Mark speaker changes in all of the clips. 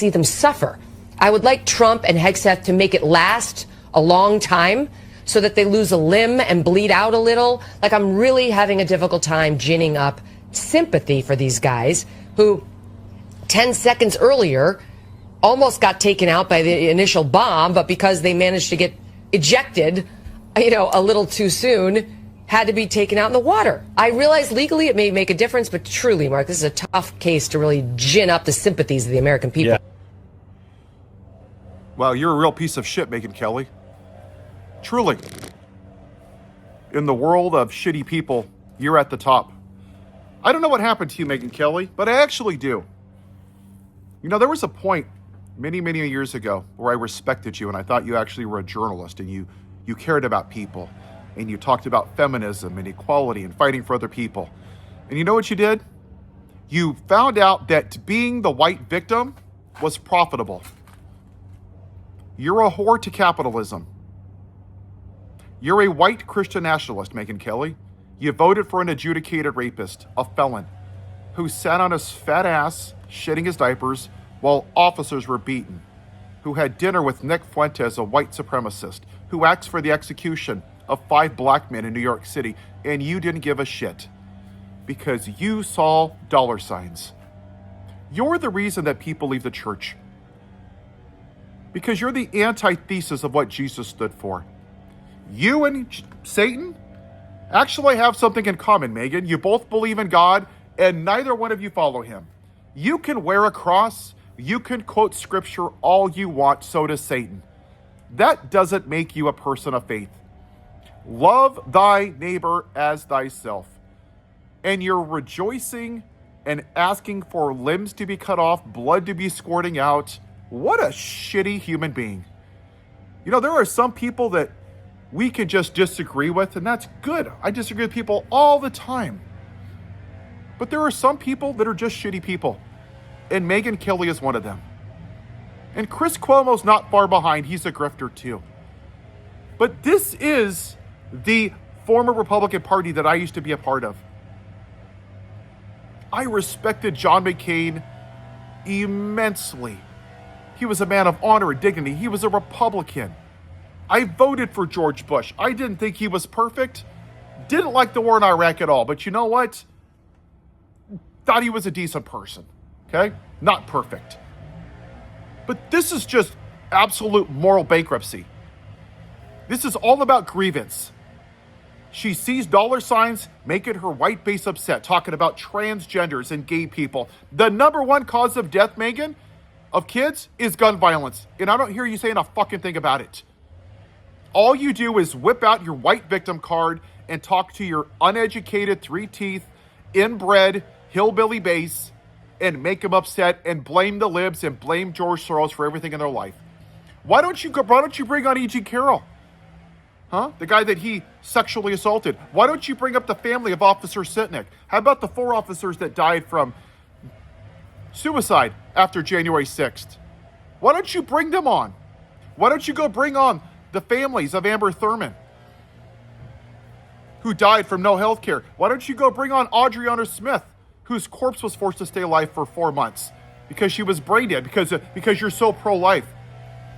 Speaker 1: see them suffer. I would like Trump and Hegseth to make it last a long time so that they lose a limb and bleed out a little. Like, I'm really having a difficult time ginning up sympathy for these guys who 10 seconds earlier almost got taken out by the initial bomb, but because they managed to get ejected, a little too soon, had to be taken out in the water. I realize legally it may make a difference, but truly, Mark, this is a tough case to really gin up the sympathies of the American people.
Speaker 2: Yeah.
Speaker 3: Well, you're a real piece of shit, Megyn Kelly. Truly. In the world of shitty people, you're at the top. I don't know what happened to you, Megyn Kelly, but I actually do. There was a point many, many years ago where I respected you and I thought you actually were a journalist and you cared about people and you talked about feminism and equality and fighting for other people. And you know what you did? You found out that being the white victim was profitable. You're a whore to capitalism. You're a white Christian nationalist, Megyn Kelly. You voted for an adjudicated rapist, a felon, who sat on his fat ass, shitting his diapers, while officers were beaten, who had dinner with Nick Fuentes, a white supremacist, who asked for the execution of 5 black men in New York City, and you didn't give a shit because you saw dollar signs. You're the reason that people leave the church because you're the antithesis of what Jesus stood for. You and Satan actually have something in common, Megyn. You both believe in God, and neither one of you follow him. You can wear a cross, you can quote scripture all you want, so does Satan. That doesn't make you a person of faith. Love thy neighbor as thyself. And you're rejoicing and asking for limbs to be cut off, blood to be squirting out. What a shitty human being. There are some people that we can just disagree with, and that's good. I disagree with people all the time. But there are some people that are just shitty people. And Megyn Kelly is one of them. And Chris Cuomo's not far behind. He's a grifter too. But this is the former Republican Party that I used to be a part of. I respected John McCain immensely. He was a man of honor and dignity. He was a Republican. I voted for George Bush. I didn't think he was perfect. Didn't like the war in Iraq at all. But you know what? Thought he was a decent person. Okay? Not perfect. But this is just absolute moral bankruptcy. This is all about grievance. She sees dollar signs making her white base upset, talking about transgenders and gay people. The number one cause of death, Megyn, of kids is gun violence. And I don't hear you saying a fucking thing about it. All you do is whip out your white victim card and talk to your uneducated, 3-teeth, inbred, hillbilly base and make them upset and blame the libs and blame George Soros for everything in their life. Why don't you bring on E.G. Carroll? The guy that he sexually assaulted. Why don't you bring up the family of Officer Sitnick? How about the 4 officers that died from suicide after January 6th? Why don't you bring them on? Why don't you go bring on the families of Amber Thurman, who died from no health care? Why don't you go bring on Audriana Smith, whose corpse was forced to stay alive for 4 months because she was brain dead because you're so pro-life?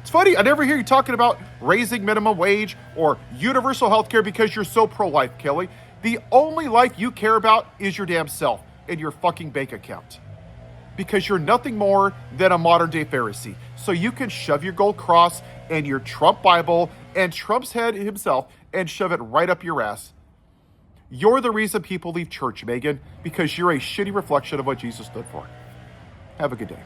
Speaker 3: It's funny, I never hear you talking about raising minimum wage or universal health care because you're so pro-life, Kelly. The only life you care about is your damn self and your fucking bank account. Because you're nothing more than a modern-day Pharisee. So you can shove your gold cross and your Trump Bible and Trump's head himself and shove it right up your ass. You're the reason people leave church, Megyn, because you're a shitty reflection of what Jesus stood for. Have a good day.